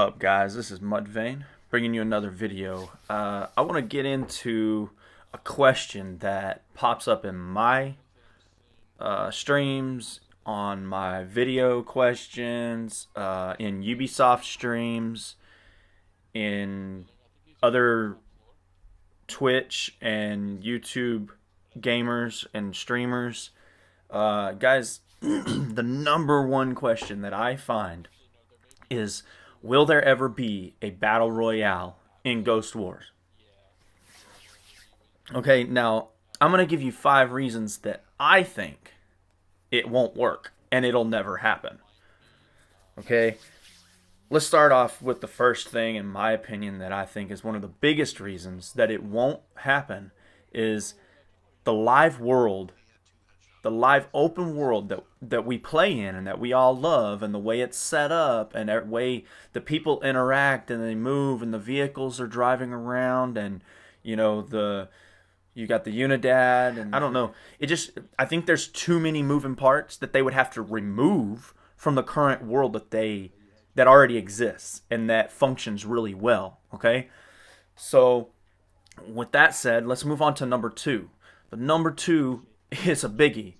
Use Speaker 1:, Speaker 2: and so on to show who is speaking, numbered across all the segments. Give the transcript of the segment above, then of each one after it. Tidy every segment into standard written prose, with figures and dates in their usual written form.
Speaker 1: Up guys, this is Muddvain bringing you another video. I want to get into a question that pops up in my streams, on my video questions, in Ubisoft streams, in other Twitch and YouTube gamers and streamers. Guys, the number one question that I find is, will there ever be a battle royale in Ghost Wars? Okay, now I'm going to give you 5 reasons that I think it won't work and it'll never happen. Okay, let's start off with the first thing, in my opinion, that I think is one of the biggest reasons that it won't happen is the live world, the live open world that we play in and that we all love, and the way it's set up and the way the people interact and they move and the vehicles are driving around, and you got the Unidad, and I don't know. I think there's too many moving parts that they would have to remove from the current world that already exists and that functions really well. Okay, so with that said, let's move on to number 2. The number 2 is a biggie.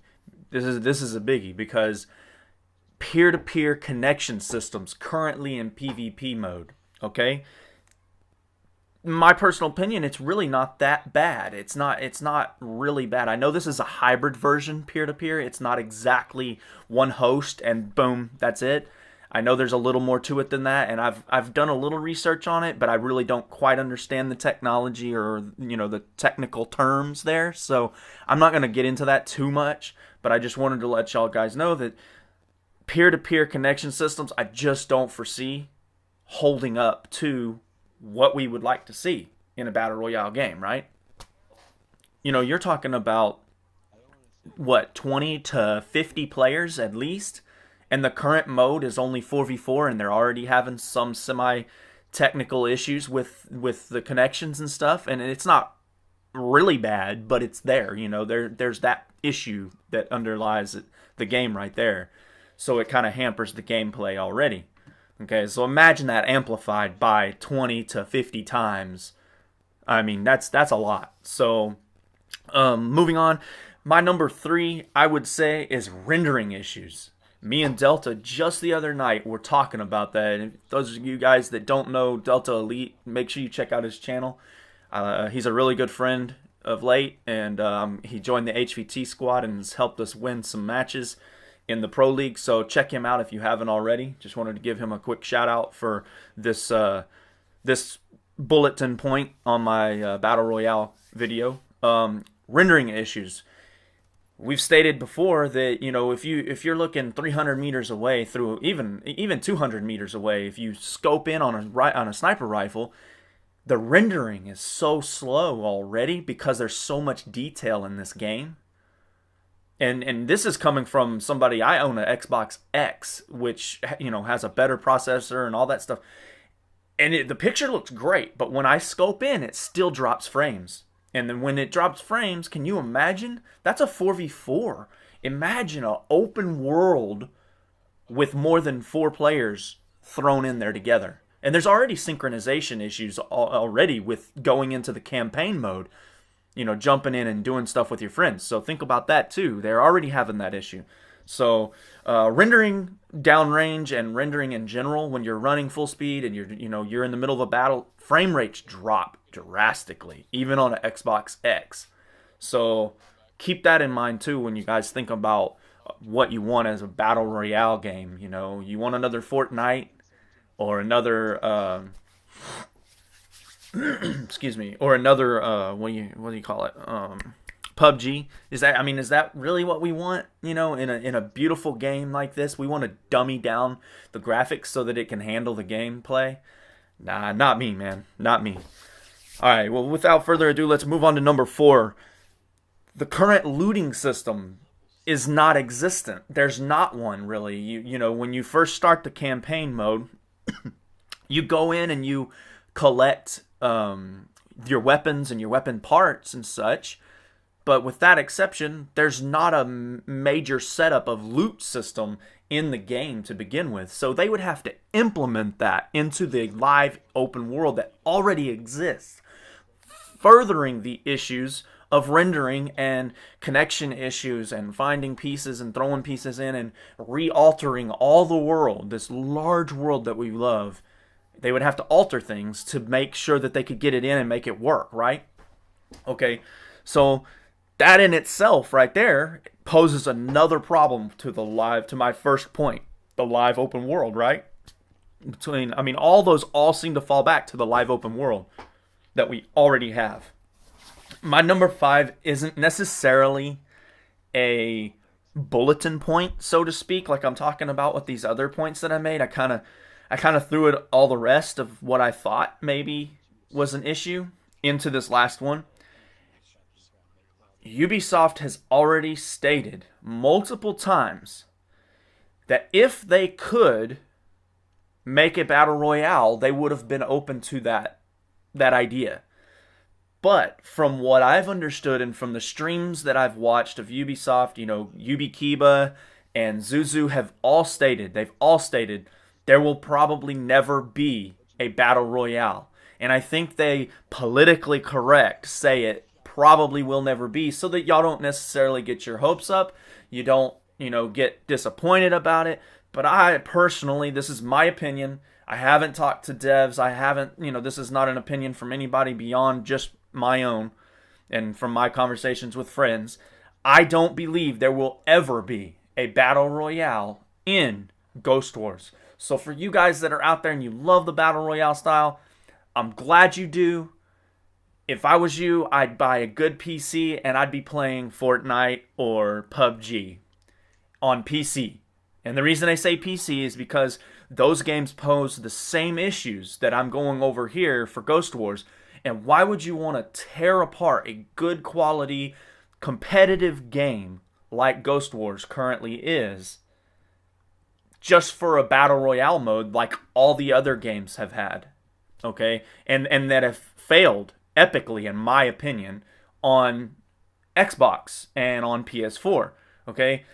Speaker 1: This is a biggie because peer-to-peer connection systems currently in PvP mode. Okay, my personal opinion, it's really not that bad. It's not really bad. I know this is a hybrid version peer-to-peer. It's not exactly one host and boom, that's it. I know there's a little more to it than that, and I've done a little research on it, but I really don't quite understand the technology or the technical terms there. So I'm not going to get into that too much, but I just wanted to let y'all guys know that peer-to-peer connection systems, I just don't foresee holding up to what we would like to see in a battle royale game, right? You're talking about what, 20 to 50 players at least, and the current mode is only 4v4, and they're already having some semi-technical issues with the connections and stuff, and it's not really bad, but it's there. There's that issue that underlies the game right there, so it kind of hampers the gameplay already. Okay, so imagine that amplified by 20 to 50 times. I mean, that's a lot. So, moving on, my number 3, I would say, is rendering issues. Me and Delta just the other night were talking about that. And those of you guys that don't know Delta Elite, make sure you check out his channel. He's a really good friend of late, and he joined the HVT squad and has helped us win some matches in the Pro League. So check him out if you haven't already. Just wanted to give him a quick shout out for this this bulletin point on my Battle Royale video. Rendering issues. We've stated before that if you're looking 300 meters away, through even 200 meters away, if you scope in on a sniper rifle, the rendering is so slow already because there's so much detail in this game. And this is coming from somebody. I own an Xbox X, which has a better processor and all that stuff, and the picture looks great, but when I scope in, it still drops frames. And then when it drops frames, can you imagine? That's a 4v4. Imagine an open world with more than 4 players thrown in there together. And there's already synchronization issues already with going into the campaign mode, jumping in and doing stuff with your friends. So think about that too. They're already having that issue. So rendering downrange and rendering in general, when you're running full speed and you're in the middle of a battle, frame rates drop drastically, even on an Xbox X. So keep that in mind too when you guys think about what you want as a battle royale game. You want another Fortnite or another excuse me, or another what do you call it? PUBG. Is that really what we want? In a beautiful game like this, we want to dummy down the graphics so that it can handle the gameplay. Nah, not me, man. Not me. All right, well, without further ado, let's move on to number 4. The current looting system is not existent. There's not one, really. When you first start the campaign mode, you go in and you collect your weapons and your weapon parts and such, But with that exception, there's not a major setup of loot system in the game to begin with. So they would have to implement that into the live open world that already exists, furthering the issues of rendering and connection issues and finding pieces and throwing pieces in and re-altering all the world, this large world that we love. They would have to alter things to make sure that they could get it in and make it work, right? Okay, so that in itself right there poses another problem to my first point, the live open world, right? All those all seem to fall back to the live open world that we already have. My number 5 isn't necessarily a bulletin point, so to speak, like I'm talking about with these other points that I made. I kind of threw it all the rest of what I thought maybe was an issue into this last one. Ubisoft has already stated multiple times that if they could make a battle royale, they would have been open to that idea. But from what I've understood and from the streams that I've watched of Ubisoft, YubiKiba and Zuzu they've all stated there will probably never be a battle royale. And I think they politically correct say it probably will never be, so that y'all don't necessarily get your hopes up. You don't, get disappointed about it. But I personally, this is my opinion. I haven't talked to devs. I haven't, this is not an opinion from anybody beyond just my own and from my conversations with friends. I don't believe there will ever be a battle royale in Ghost Wars. So for you guys that are out there and you love the battle royale style, I'm glad you do. If I was you, I'd buy a good PC and I'd be playing Fortnite or PUBG on PC. And the reason I say PC is because those games pose the same issues that I'm going over here for Ghost Wars. And why would you want to tear apart a good quality competitive game like Ghost Wars currently is just for a battle royale mode like all the other games have had? Okay? And that have failed epically, in my opinion, on Xbox and on PS4. Okay?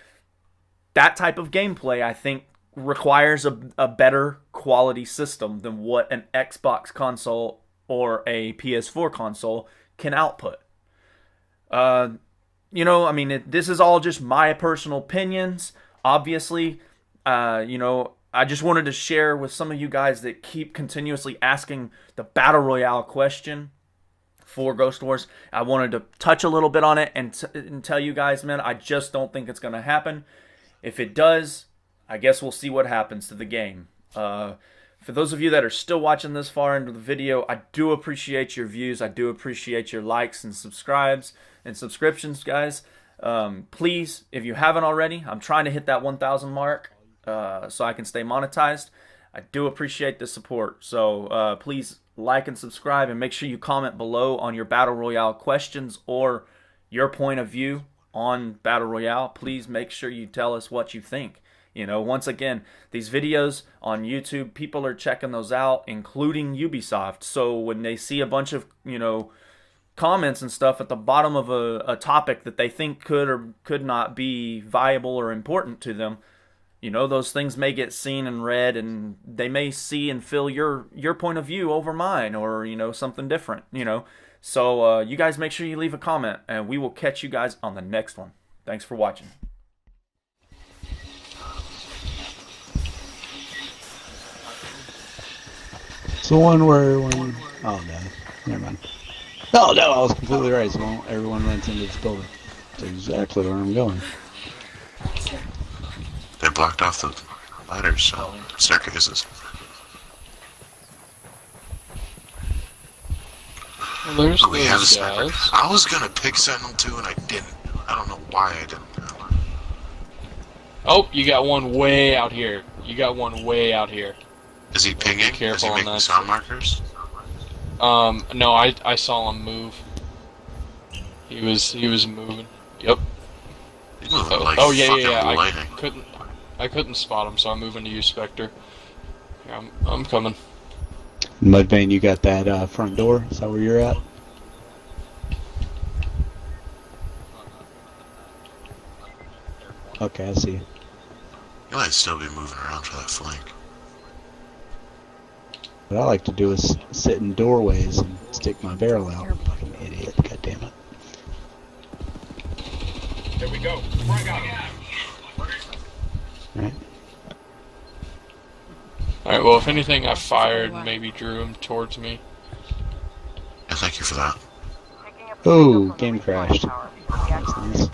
Speaker 1: That type of gameplay, I think, requires a better quality system than what an Xbox console or a PS4 console can output. This is all just my personal opinions. Obviously, I just wanted to share with some of you guys that keep continuously asking the Battle Royale question for Ghost Wars. I wanted to touch a little bit on it and tell you guys, man, I just don't think it's going to happen. If it does, I guess we'll see what happens to the game. For those of you that are still watching this far into the video, I do appreciate your views. I do appreciate your likes and subscriptions, guys. Please, if you haven't already, I'm trying to hit that 1,000 mark so I can stay monetized. I do appreciate the support. So please like and subscribe, and make sure you comment below on your Battle Royale questions or your point of view on Battle Royale. Please make sure you tell us what you think. Once again, these videos on YouTube, people are checking those out, including Ubisoft. So when they see a bunch of, comments and stuff at the bottom of a topic that they think could or could not be viable or important to them, those things may get seen and read, and they may see and feel your point of view over mine, or, something different, So you guys make sure you leave a comment, and we will catch you guys on the next one. Thanks for watching.
Speaker 2: It's the one where oh no, never mind. Oh no, I was completely right. So everyone went into this building. That's exactly where I'm going.
Speaker 3: They blocked off the ladders, so staircases.
Speaker 4: Well, there's
Speaker 3: We have a
Speaker 4: those
Speaker 3: sniper.
Speaker 4: guys.
Speaker 3: I was gonna pick Sentinel too, and I didn't. I don't know why I didn't.
Speaker 4: Oh, you got one way out here.
Speaker 3: Is he pinging? Is
Speaker 4: careful
Speaker 3: he
Speaker 4: on
Speaker 3: making
Speaker 4: that.
Speaker 3: sound markers?
Speaker 4: No, I saw him move. He was moving. Yep.
Speaker 3: He's moving like
Speaker 4: Oh yeah,
Speaker 3: fucking
Speaker 4: yeah, yeah.
Speaker 3: lightning.
Speaker 4: I couldn't spot him, so I'm moving to you, Spectre. Yeah, I'm coming.
Speaker 2: Muddvain, you got that front door? Is that where you're at? Okay, I see.
Speaker 3: You might still be moving around for that flank.
Speaker 2: What I like to do is sit in doorways and stick my barrel out. Fucking idiot. God damn it.
Speaker 5: There we go. Frag out.
Speaker 2: Alright.
Speaker 4: Alright, well, if anything, I fired and maybe drew him towards me.
Speaker 3: Yeah, thank you for that.
Speaker 2: Oh, game crashed. That's nice.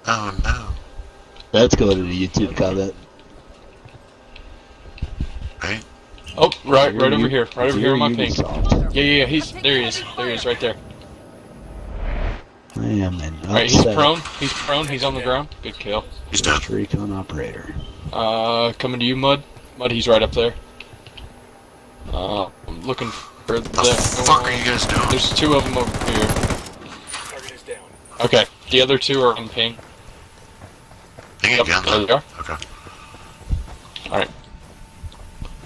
Speaker 3: Oh no.
Speaker 2: Let's go to the YouTube comment.
Speaker 3: Right?
Speaker 4: Oh, right over here. Right over here on my ping.
Speaker 2: Ubisoft.
Speaker 4: Yeah, there he is. There he is, right there.
Speaker 2: I am an
Speaker 4: Alright, he's prone, he's on the ground. Good kill.
Speaker 3: He's dead.
Speaker 2: Recon operator.
Speaker 4: Coming to you, Mud. Mud, he's right up there. I'm looking for
Speaker 3: What the fuck are you guys doing?
Speaker 4: There's two of them over here.
Speaker 5: Target is down.
Speaker 4: Okay, the other two are on ping.
Speaker 3: Ping
Speaker 4: Yep,
Speaker 3: again,
Speaker 4: there
Speaker 3: then.
Speaker 4: they are.
Speaker 3: Okay.
Speaker 4: Alright,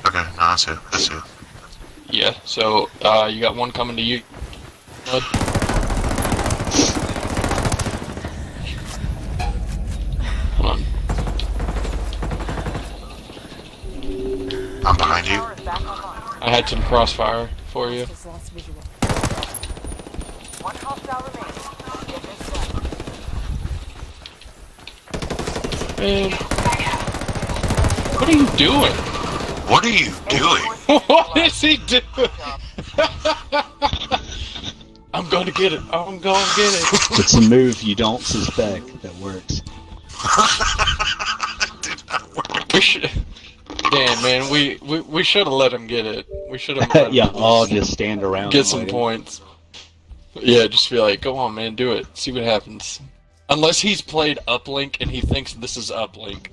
Speaker 3: Okay, no, that's it. That's it.
Speaker 4: yeah, so, you got one coming to you, Mud. Hold on.
Speaker 3: I'm behind you.
Speaker 4: I had some crossfire for you.
Speaker 6: One hostile remaining. Get this done.
Speaker 4: Man. What are you doing?
Speaker 3: What are you doing?
Speaker 4: What is he doing? I'm gonna get it. I'm gonna get it.
Speaker 2: It's a move you don't suspect that works.
Speaker 3: Did not work.
Speaker 4: We should. Damn, man, we should have let him get it. We should have.
Speaker 2: Yeah, all just stand around.
Speaker 4: get
Speaker 2: and
Speaker 4: some
Speaker 2: wait.
Speaker 4: points. Yeah, just be like, go on, man, do it. See what happens. Unless he's played uplink and he thinks this is uplink.